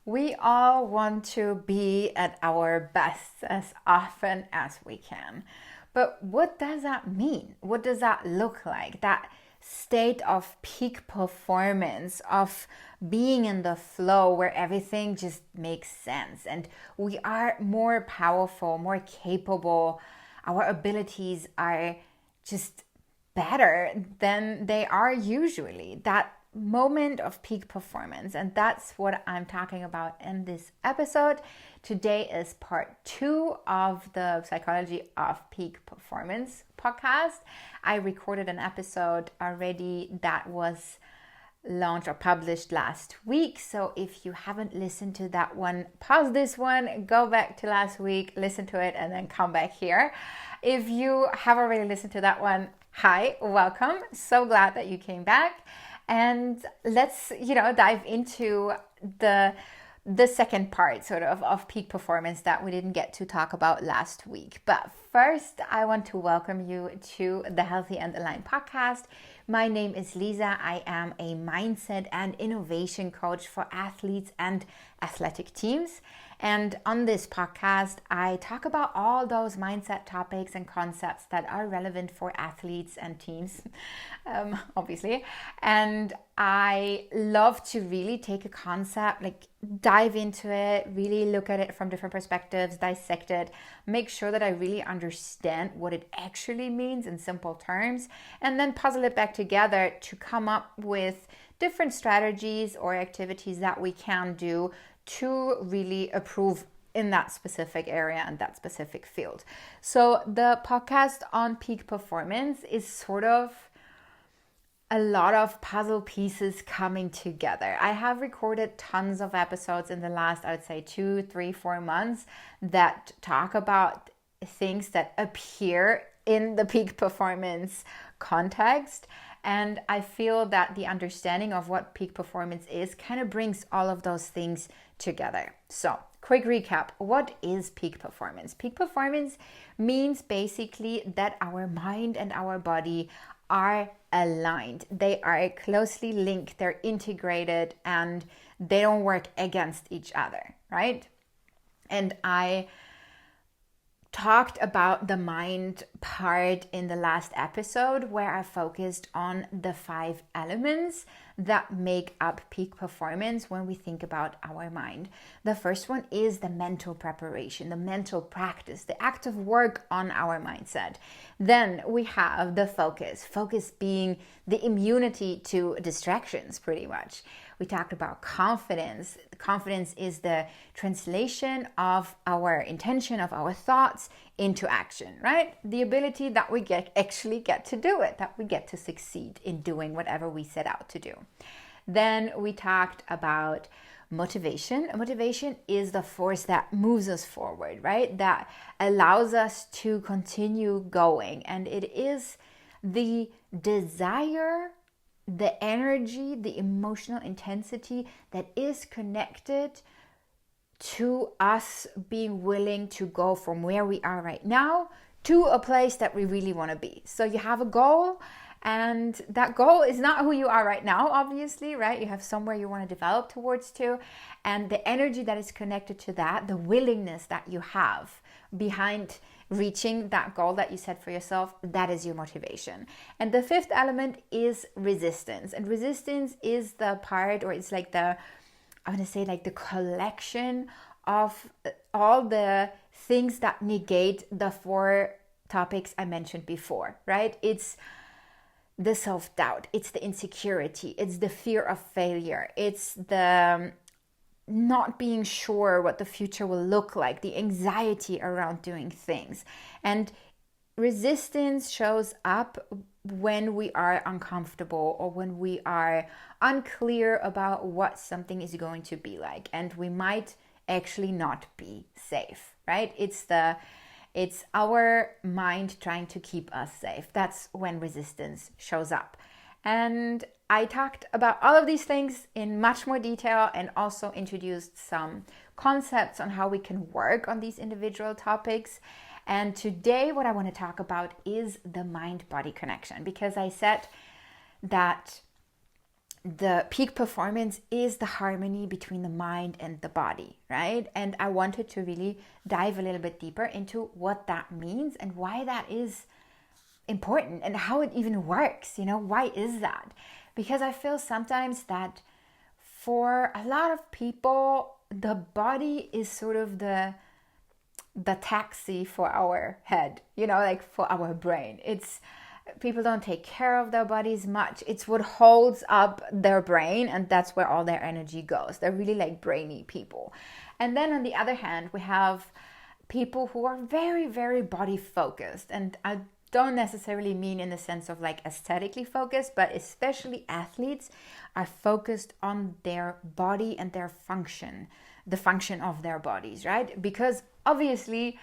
We all want to be at our best as often as we can. But what does that mean? What does that look like? That state of peak performance, of being in the flow where everything just makes sense and we are more powerful, more capable. Our abilities are just better than they are usually. That moment of peak performance. And that's what I'm talking about in this episode. Today is part 2 of the Psychology of Peak Performance podcast. I recorded an episode already that was launched or published last week. So if you haven't listened to that one, pause this one, go back to last week, listen to it, and then come back here. If you have already listened to that one, hi, welcome. So glad that you came back. And let's, dive into the second part sort of peak performance that we didn't get to talk about last week. But first, I want to welcome you to the Healthy and Aligned podcast. My name is Lisa. I am a mindset and innovation coach for athletes and athletic teams. And on this podcast, I talk about all those mindset topics and concepts that are relevant for athletes and teams, obviously. And I love to really take a concept, dive into it, really look at it from different perspectives, dissect it, make sure that I really understand what it actually means in simple terms, and then puzzle it back together to come up with different strategies or activities that we can do to really improve in that specific area and that specific field. So the podcast on peak performance is sort of a lot of puzzle pieces coming together. I have recorded tons of episodes in the last, I would say 2, 3, 4 months that talk about things that appear in the peak performance context. And I feel that the understanding of what peak performance is kind of brings all of those things together. So, quick recap. What is peak performance? Peak performance means basically that our mind and our body are aligned. They are closely linked, they're integrated, and they don't work against each other, right? And I talked about the mind part in the last episode where I focused on the 5 elements that make up peak performance when we think about our mind. The first one is the mental preparation, the mental practice, the active work on our mindset. Then we have the focus being the immunity to distractions, pretty much. We talked about confidence. Confidence is the translation of our intention, of our thoughts into action, right? The ability that we actually get to do it, that we get to succeed in doing whatever we set out to do. Then we talked about motivation. Motivation is the force that moves us forward, right? That allows us to continue going. And it is the desire, the energy, the emotional intensity that is connected to us being willing to go from where we are right now to a place that we really want to be. So you have a goal, and that goal is not who you are right now, obviously, right? You have somewhere you want to develop towards to, and the energy that is connected to that, the willingness that you have behind reaching that goal that you set for yourself, that is your motivation. And the 5th element is resistance. And resistance is the part, or it's like the collection of all the things that negate the 4 topics I mentioned before, right? It's the self-doubt, it's the insecurity, it's the fear of failure, it's the not being sure what the future will look like, the anxiety around doing things. And resistance shows up when we are uncomfortable or when we are unclear about what something is going to be like, and we might actually not be safe, right? It's our mind trying to keep us safe. That's when resistance shows up. And I talked about all of these things in much more detail and also introduced some concepts on how we can work on these individual topics. And today what I want to talk about is the mind-body connection, because I said that the peak performance is the harmony between the mind and the body, right? And I wanted to really dive a little bit deeper into what that means and why that is important and how it even works. Why is that? Because I feel sometimes that for a lot of people, the body is sort of the taxi for our head, like for our brain. People don't take care of their bodies much. It's what holds up their brain, and that's where all their energy goes. They're really like brainy people. And then on the other hand, we have people who are very, very body focused. And I don't necessarily mean in the sense of like aesthetically focused, but especially athletes are focused on their body and their function, the function of their bodies, right? Because obviously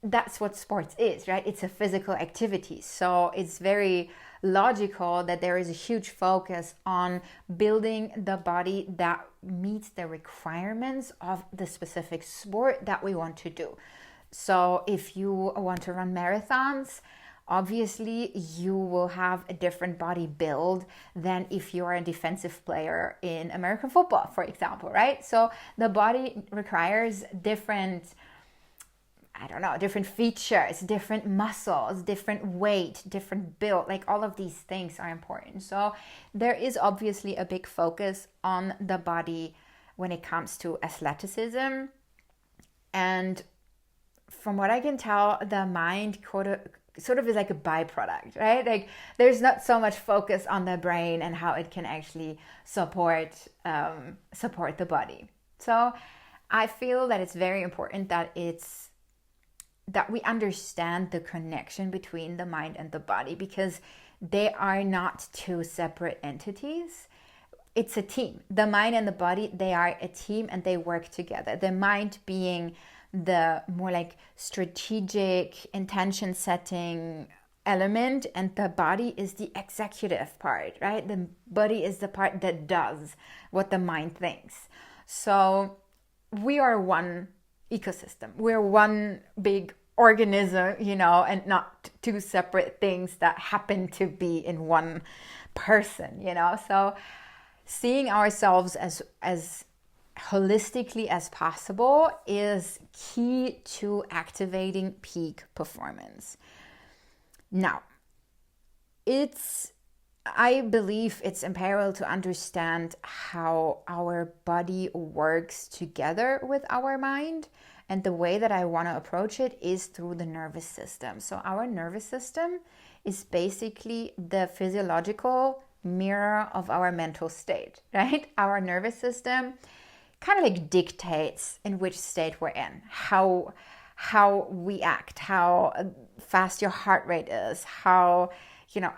that's what sports is, right? It's a physical activity. So it's very logical that there is a huge focus on building the body that meets the requirements of the specific sport that we want to do. So if you want to run marathons, obviously you will have a different body build than if you're a defensive player in American football, for example, right? So the body requires different features, different muscles, different weight, different build, like all of these things are important. So there is obviously a big focus on the body when it comes to athleticism. And from what I can tell, the mind sort of is like a byproduct, right? Like there's not so much focus on the brain and how it can actually support the body. So I feel that it's very important that we understand the connection between the mind and the body, because they are not two separate entities. It's a team. The mind and the body, they are a team and they work together. The mind being the more like strategic intention setting element, and the body is the executive part, right? The body is the part that does what the mind thinks. So we are one ecosystem. We're one big organism, and not two separate things that happen to be in one person, So seeing ourselves as holistically as possible is key to activating peak performance. Now, I believe it's imperative to understand how our body works together with our mind. And the way that I want to approach it is through the nervous system. So our nervous system is basically the physiological mirror of our mental state, right? Our nervous system kind of like dictates in which state we're in, how we act, how fast your heart rate is, how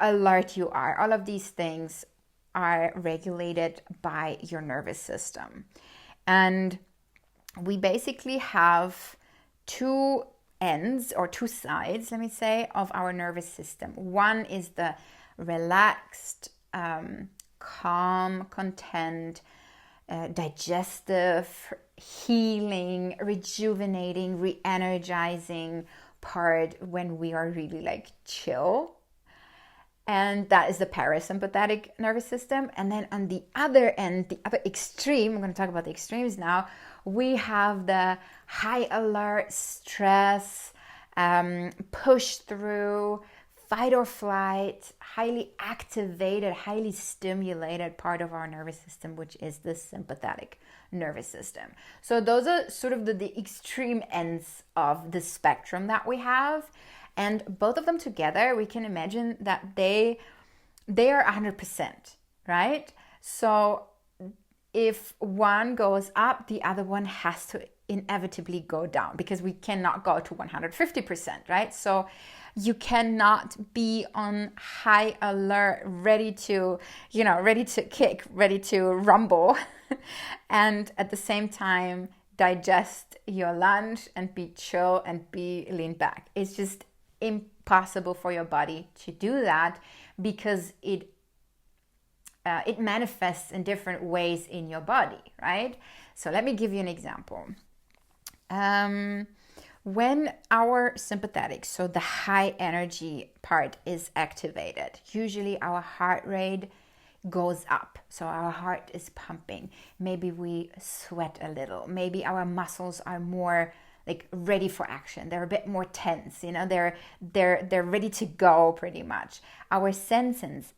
alert you are. All of these things are regulated by your nervous system. And we basically have two ends or two sides, let me say, of our nervous system. One is the relaxed, calm, content, digestive, healing, rejuvenating, re-energizing part when we are really like chill. And that is the parasympathetic nervous system. And then on the other end, the other extreme, I'm going to talk about the extremes now, we have the high alert, stress, push through, fight or flight, highly activated, highly stimulated part of our nervous system, which is the sympathetic nervous system. So those are sort of the extreme ends of the spectrum that we have. And both of them together, we can imagine that they are 100%, right? So if one goes up, the other one has to inevitably go down, because we cannot go to 150%, right? So you cannot be on high alert, ready to kick, ready to rumble, and at the same time digest your lunch and be chill and be lean back. It's just impossible for your body to do that, because it manifests in different ways in your body, right? So let me give you an example. When our sympathetic, so the high energy part, is activated, usually our heart rate goes up. So our heart is pumping. Maybe we sweat a little. Maybe our muscles are more like ready for action. They're a bit more tense, they're ready to go pretty much. Our senses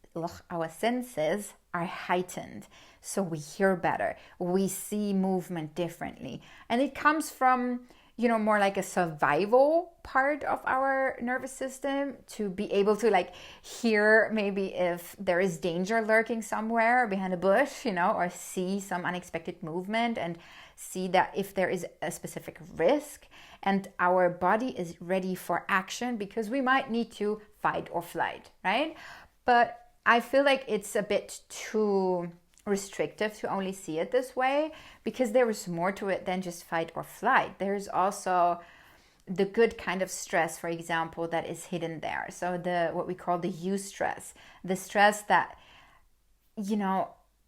are heightened. So we hear better. We see movement differently. And it comes from, more like a survival part of our nervous system, to be able to like hear maybe if there is danger lurking somewhere behind a bush, or see some unexpected movement and see that if there is a specific risk, and our body is ready for action because we might need to fight or flight, right? But I feel like it's a bit too restrictive to only see it this way, because there is more to it than just fight or flight. There's also the good kind of stress, for example, that is hidden there. So what we call the eustress, the stress that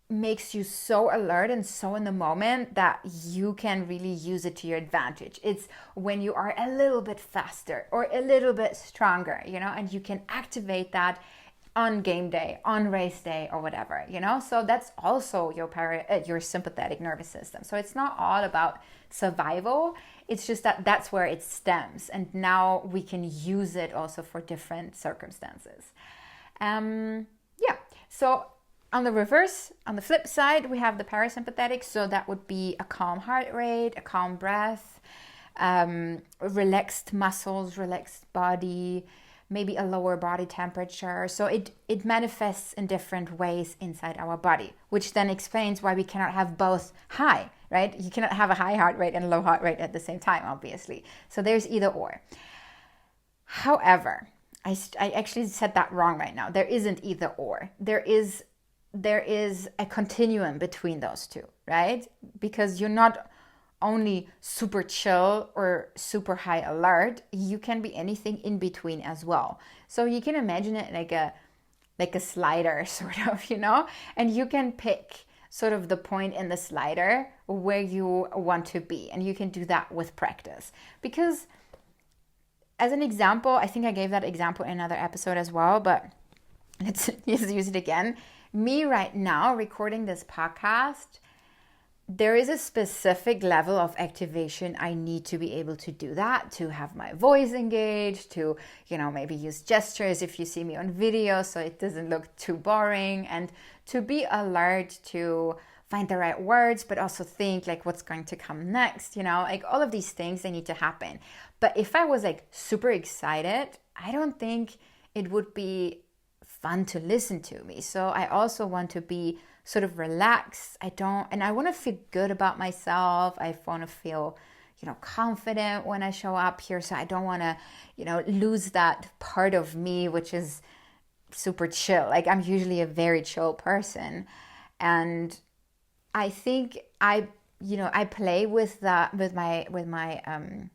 makes you so alert and so in the moment that you can really use it to your advantage. It's when you are a little bit faster or a little bit stronger, and you can activate that on game day, on race day, or whatever, So that's also your sympathetic nervous system. So it's not all about survival. It's just that that's where it stems, and now we can use it also for different circumstances. So on the flip side, we have the parasympathetic. So that would be a calm heart rate, a calm breath, relaxed muscles, relaxed body, maybe a lower body temperature. So it manifests in different ways inside our body, which then explains why we cannot have both high, right? You cannot have a high heart rate and a low heart rate at the same time, obviously. So there's either or. However, I actually said that wrong right now. There isn't either or. There is a continuum between those two, right? Because you're not only super chill or super high alert, you can be anything in between as well. So you can imagine it like a slider, sort of, and you can pick sort of the point in the slider where you want to be, and you can do that with practice. Because as an example, I think I gave that example in another episode as well, but let's just use it again. Me right now recording this podcast, there is a specific level of activation I need to be able to do that, to have my voice engaged, to, maybe use gestures if you see me on video so it doesn't look too boring, and to be alert to find the right words, but also think like what's going to come next, like all of these things, they need to happen. But if I was like super excited, I don't think it would be fun to listen to me. So I also want to be sort of relaxed. I want to feel good about myself. I want to feel, confident when I show up here. So I don't want to, lose that part of me, which is super chill. Like I'm usually a very chill person. And I think I play with that, with my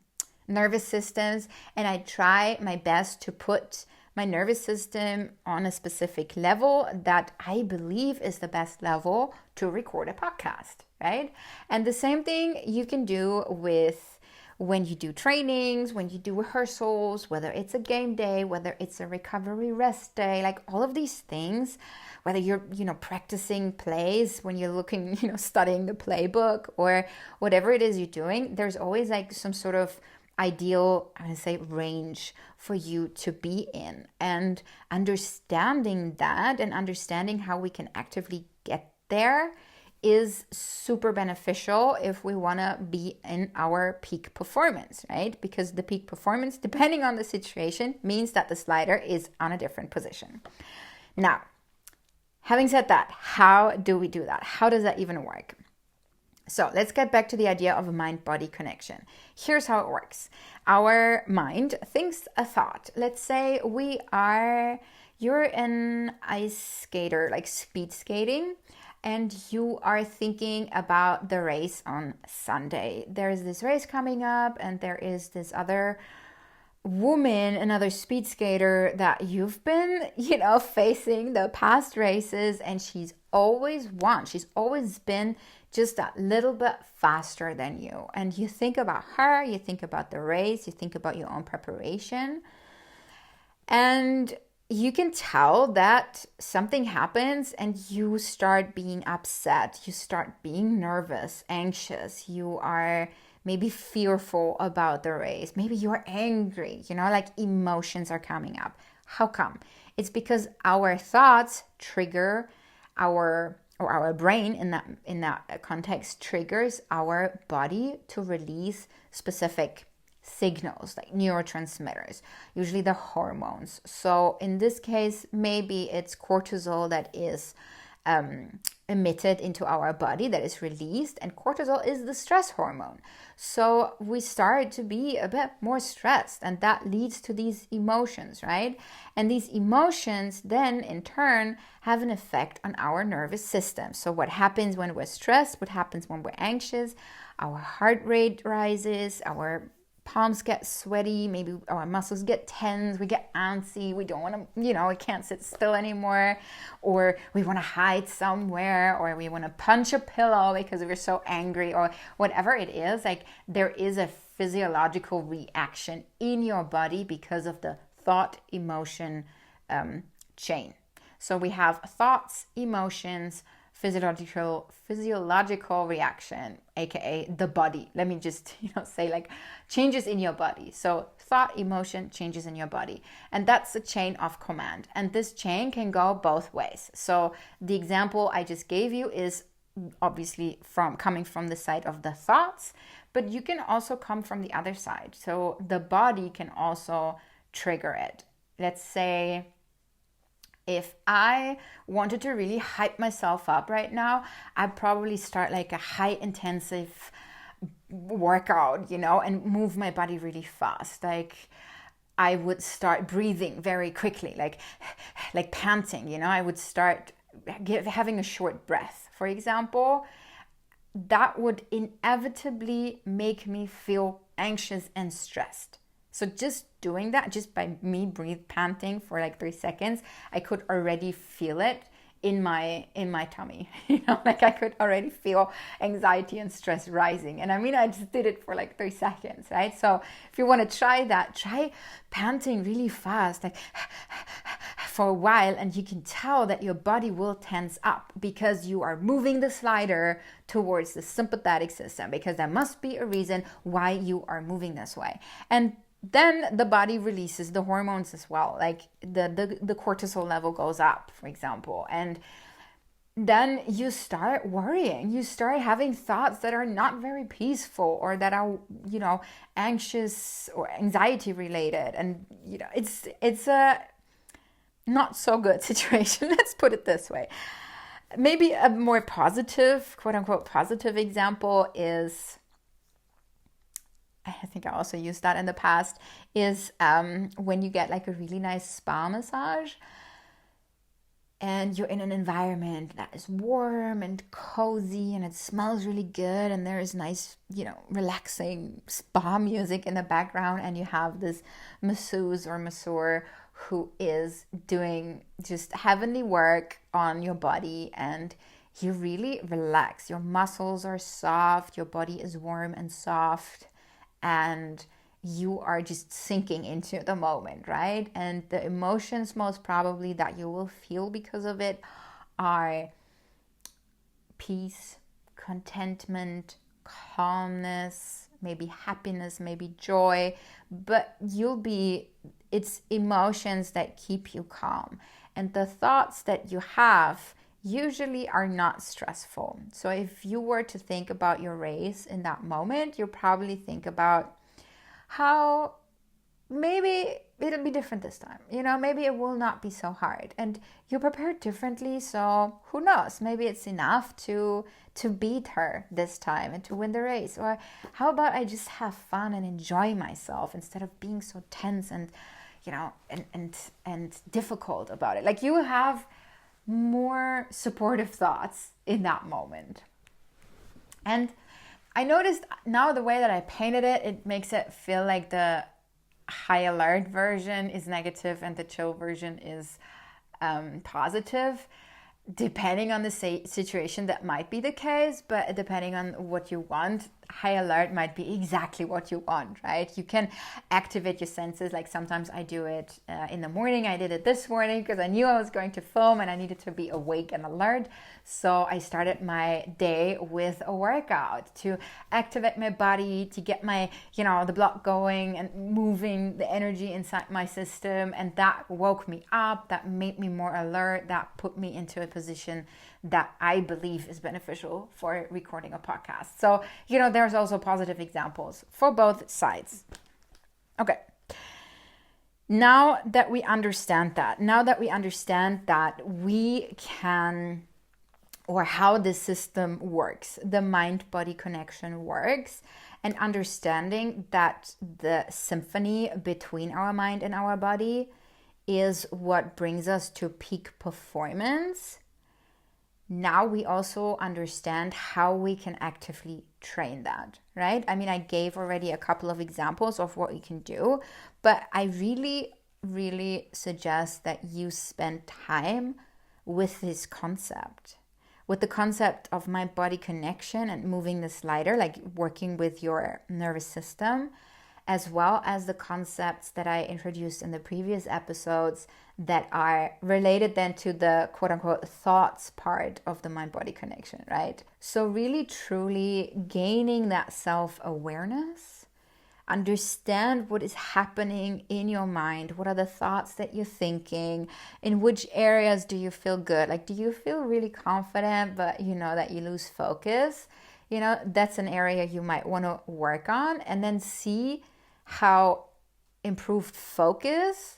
nervous systems, and I try my best to put my nervous system on a specific level that I believe is the best level to record a podcast, right? And the same thing you can do with when you do trainings, when you do rehearsals, whether it's a game day, whether it's a recovery rest day, like all of these things, whether you're, practicing plays, when you're looking, studying the playbook, or whatever it is you're doing, there's always like some sort of ideal, I would say, range for you to be in. And understanding that and understanding how we can actively get there is super beneficial if we want to be in our peak performance, right? Because the peak performance, depending on the situation, means that the slider is on a different position. Now, having said that, how do we do that? How does that even work? So let's get back to the idea of a mind-body connection. Here's how it works. Our mind thinks a thought. Let's say you're an ice skater, like speed skating, and you are thinking about the race on Sunday. There's this race coming up, and there is this other woman, another speed skater that you've been, facing the past races, and she's always won. She's always been just that little bit faster than you. And you think about her, you think about the race, you think about your own preparation. And you can tell that something happens and you start being upset, you start being nervous, anxious, you are maybe fearful about the race, maybe you're angry, like emotions are coming up. How come? It's because our thoughts trigger our brain in that context triggers our body to release specific signals like neurotransmitters, usually the hormones. So in this case, maybe it's cortisol that is emitted into our body, that is released, and cortisol is the stress hormone. So we start to be a bit more stressed, and that leads to these emotions, right? And these emotions then in turn have an effect on our nervous system. So what happens when we're stressed, what happens when we're anxious? Our heart rate rises, our palms get sweaty, maybe our muscles get tense, we get antsy, we don't want to, we can't sit still anymore, or we want to hide somewhere, or we want to punch a pillow because we're so angry, or whatever it is. Like, there is a physiological reaction in your body because of the thought emotion chain. So we have thoughts, emotions, physiological reaction, aka the body. Let me just say, like, changes in your body. So thought, emotion, changes in your body, and that's a chain of command, and this chain can go both ways. So the example I just gave you is obviously coming from the side of the thoughts, but you can also come from the other side. So the body can also trigger it. Let's say if I wanted to really hype myself up right now, I'd probably start like a high intensive workout, and move my body really fast. Like, I would start breathing very quickly, like panting, I would start having a short breath, for example. That would inevitably make me feel anxious and stressed. So just doing that, just by me panting for like 3 seconds, I could already feel it in my tummy. Like, I could already feel anxiety and stress rising. And I just did it for like 3 seconds, right? So if you want to try that, try panting really fast, like for a while, and you can tell that your body will tense up because you are moving the slider towards the sympathetic system, because there must be a reason why you are moving this way. And then the body releases the hormones as well, like the cortisol level goes up, for example, and then you start worrying, you start having thoughts that are not very peaceful, or that are anxious or anxiety related, and it's a not so good situation. Let's put it this way. Maybe a more positive, quote unquote positive example is, I think I also used that in the past, is when you get like a really nice spa massage and you're in an environment that is warm and cozy and it smells really good, and there is nice, relaxing spa music in the background, and you have this masseuse or masseur who is doing just heavenly work on your body, and you really relax. Your muscles are soft, your body is warm and soft, and you are just sinking into the moment, right? And the emotions most probably that you will feel because of it are peace, contentment, calmness, maybe happiness, maybe joy, but it's emotions that keep you calm. And the thoughts that you have usually are not stressful. So if you were to think about your race in that moment, you'll probably think about how maybe it'll be different this time. Maybe it will not be so hard, and you prepared differently. So who knows? Maybe it's enough to beat her this time and to win the race. Or how about I just have fun and enjoy myself instead of being so tense and and difficult about it. Like, you have more supportive thoughts in that moment. And I noticed now the way that I painted it, it makes it feel like the high alert version is negative and the chill version is positive. depending on the situation, that might be the case, but depending on what you want, high alert might be exactly what you want, right? You can activate your senses. Like sometimes I do it in the morning. I did it this morning because I knew I was going to film and I needed to be awake and alert. So I started my day with a workout to activate my body, to get my, the blood going and moving, the energy inside my system. And that woke me up, that made me more alert, that put me into a position that I believe is beneficial for recording a podcast. So, there's also positive examples for both sides. Okay. Now that we understand that we can, or how the system works, the mind-body connection works, and understanding that the symphony between our mind and our body is what brings us to peak performance. Now we also understand how we can actively train that, right? I mean, I gave already a couple of examples of what you can do, but I really, really suggest that you spend time with this concept, with the concept of mind-body connection and moving the slider, like working with your nervous system, as well as the concepts that I introduced in the previous episodes that are related then to the quote-unquote thoughts part of the mind-body connection, right? So really, truly gaining that self-awareness, understand what is happening in your mind, what are the thoughts that you're thinking, in which areas do you feel good? Like, do you feel really confident, but that you lose focus? That's an area you might want to work on, and then see how improved focus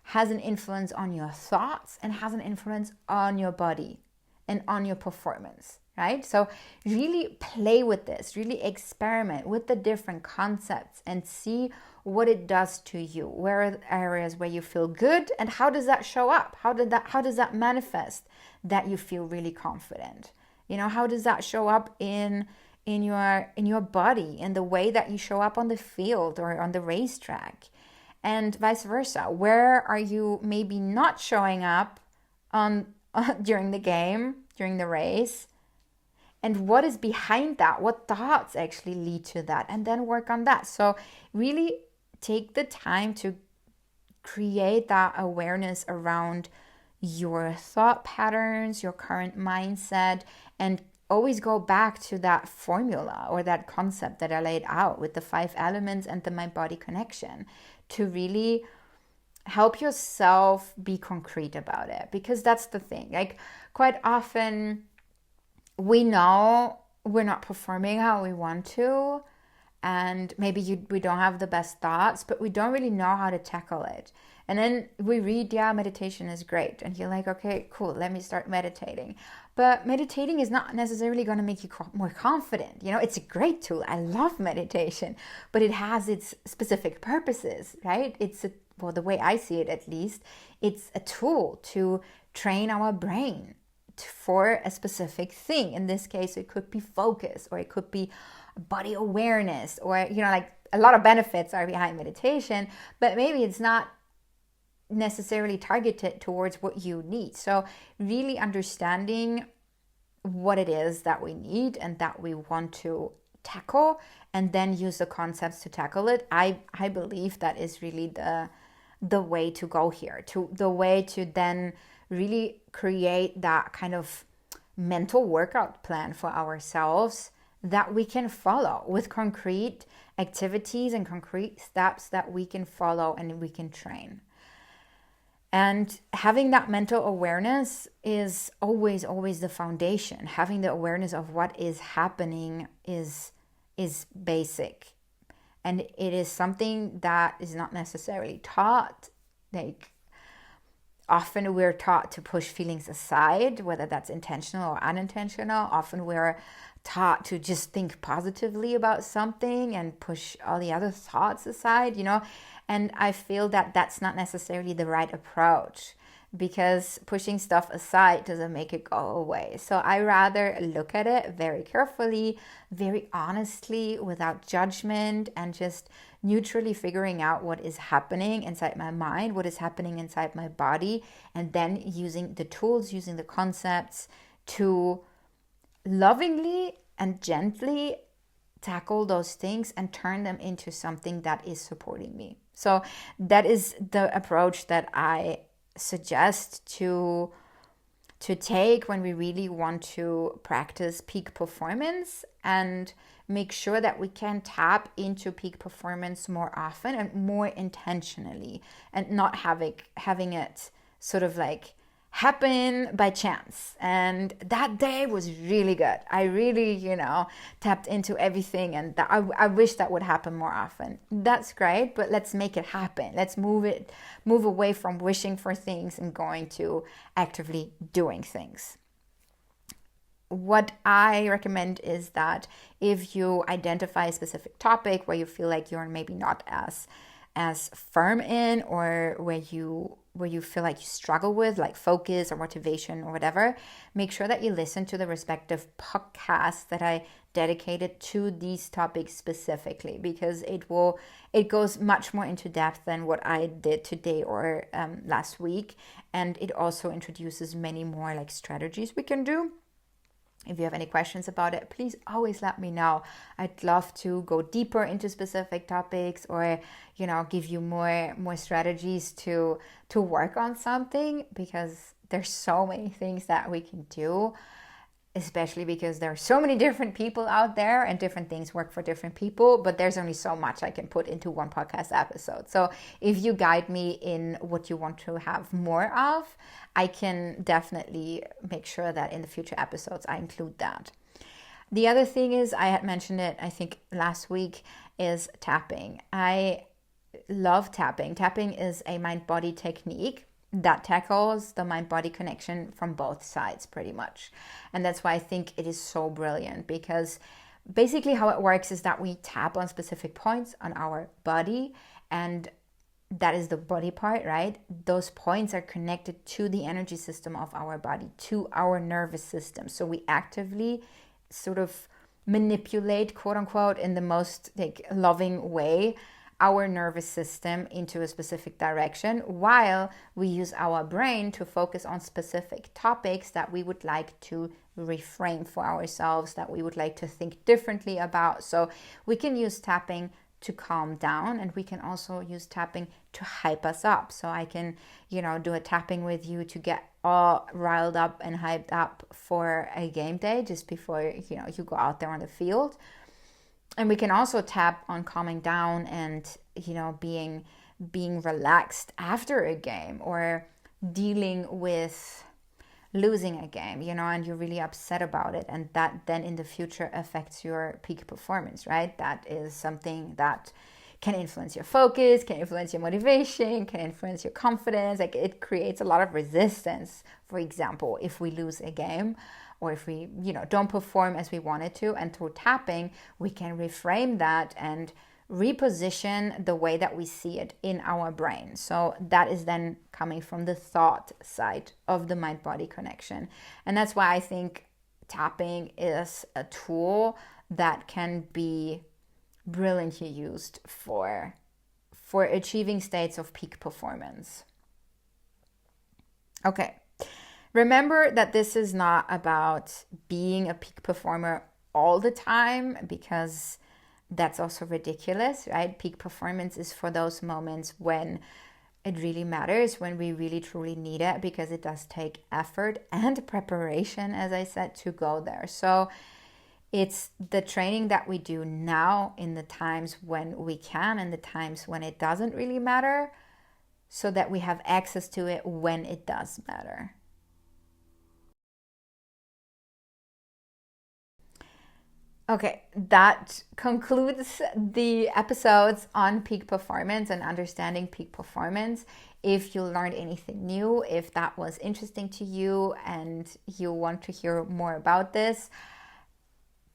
has an influence on your thoughts and has an influence on your body and on your performance, right? So really play with this, really experiment with the different concepts and see what it does to you. Where are the areas where you feel good, and how does that show up? How does that manifest that you feel really confident? How does that show up in your body, in the way that you show up on the field or on the racetrack, and vice versa? Where are you maybe not showing up on during the game, during the race, and what is behind that? What thoughts actually lead to that? And then work on that. So really take the time to create that awareness around your thought patterns, your current mindset, and always go back to that formula or that concept that I laid out with the 5 elements and the mind-body connection to really help yourself be concrete about it. Because that's the thing. Like, quite often we know we're not performing how we want to, and maybe we don't have the best thoughts, but we don't really know how to tackle it. And then we read, meditation is great. And you're like, okay, cool, let me start meditating. But meditating is not necessarily going to make you more confident. It's a great tool. I love meditation, but it has its specific purposes, right? The way I see it, at least, it's a tool to train our brain for a specific thing. In this case, it could be focus, or it could be body awareness, or, like a lot of benefits are behind meditation, but maybe it's not necessarily targeted towards what you need. So really understanding what it is that we need and that we want to tackle, and then use the concepts to tackle it. I believe that is really the way to go here, the way to then really create that kind of mental workout plan for ourselves that we can follow with concrete activities and concrete steps that we can follow and we can train. And having that mental awareness is always the foundation. Having the awareness of what is happening is basic. And it is something that is not necessarily taught. Like, often we're taught to push feelings aside, whether that's intentional or unintentional. Often we're taught to just think positively about something and push all the other thoughts aside, And I feel that that's not necessarily the right approach. because pushing stuff aside doesn't make it go away. So I rather look at it very carefully, very honestly, without judgment, and just neutrally figuring out what is happening inside my mind, what is happening inside my body, and then using the tools, using the concepts to lovingly and gently tackle those things and turn them into something that is supporting me. So that is the approach that I suggest to take when we really want to practice peak performance and make sure that we can tap into peak performance more often and more intentionally, and not having it sort of like happen by chance. And that day was really good. I really, tapped into everything, and I wish that would happen more often. That's great, but let's make it happen. Let's move away from wishing for things and going to actively doing things. What I recommend is that if you identify a specific topic where you feel like you're maybe not as firm in, or where you feel like you struggle with, like focus or motivation or whatever, make sure that you listen to the respective podcasts that I dedicated to these topics specifically, because it goes much more into depth than what I did today or last week, and it also introduces many more like strategies we can do. If you have any questions about it, please always let me know. I'd love to go deeper into specific topics, or give you more strategies to work on something, because there's so many things that we can do, especially because there are so many different people out there and different things work for different people, but there's only so much I can put into one podcast episode. So if you guide me in what you want to have more of, I can definitely make sure that in the future episodes I include that. The other thing is, I had mentioned it, I think last week, is tapping. I love tapping. Tapping is a mind-body technique that tackles the mind-body connection from both sides pretty much. And that's why I think it is so brilliant, because basically how it works is that we tap on specific points on our body, and that is the body part, right? Those points are connected to the energy system of our body, to our nervous system. So we actively sort of manipulate, quote unquote, in the most loving way, our nervous system into a specific direction, while we use our brain to focus on specific topics that we would like to reframe for ourselves, that we would like to think differently about. So we can use tapping to calm down, and we can also use tapping to hype us up. So I can, do a tapping with you to get all riled up and hyped up for a game day just before, you go out there on the field. And we can also tap on calming down and, being relaxed after a game, or dealing with losing a game, and you're really upset about it. And that then in the future affects your peak performance, right? That is something that can influence your focus, can influence your motivation, can influence your confidence. Like, it creates a lot of resistance, for example, if we lose a game, or if we, don't perform as we wanted to. And through tapping, we can reframe that and reposition the way that we see it in our brain. So that is then coming from the thought side of the mind-body connection. And that's why I think tapping is a tool that can be brilliantly used for achieving states of peak performance. Okay. Remember that this is not about being a peak performer all the time, because that's also ridiculous, right? Peak performance is for those moments when it really matters, when we really truly need it, because it does take effort and preparation, as I said, to go there. So it's the training that we do now in the times when we can and the times when it doesn't really matter, so that we have access to it when it does matter. Okay, that concludes the episodes on peak performance and understanding peak performance. If you learned anything new, if that was interesting to you and you want to hear more about this,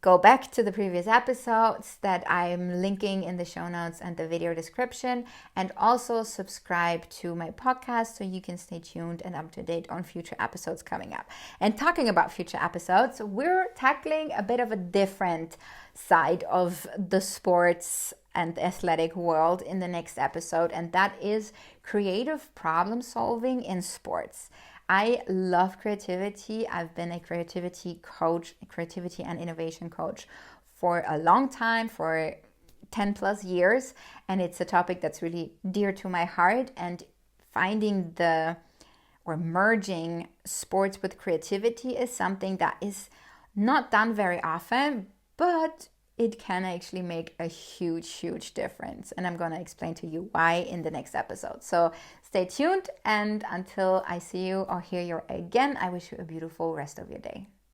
go back to the previous episodes that I'm linking in the show notes and the video description, and also subscribe to my podcast so you can stay tuned and up to date on future episodes coming up. And talking about future episodes, we're tackling a bit of a different side of the sports and athletic world in the next episode, and that is creative problem solving in sports. I love creativity. I've been a creativity coach, creativity and innovation coach for a long time, for 10 plus years. And it's a topic that's really dear to my heart. And finding merging sports with creativity is something that is not done very often, but it can actually make a huge, huge difference. And I'm going to explain to you why in the next episode. So stay tuned. And until I see you or hear you again, I wish you a beautiful rest of your day.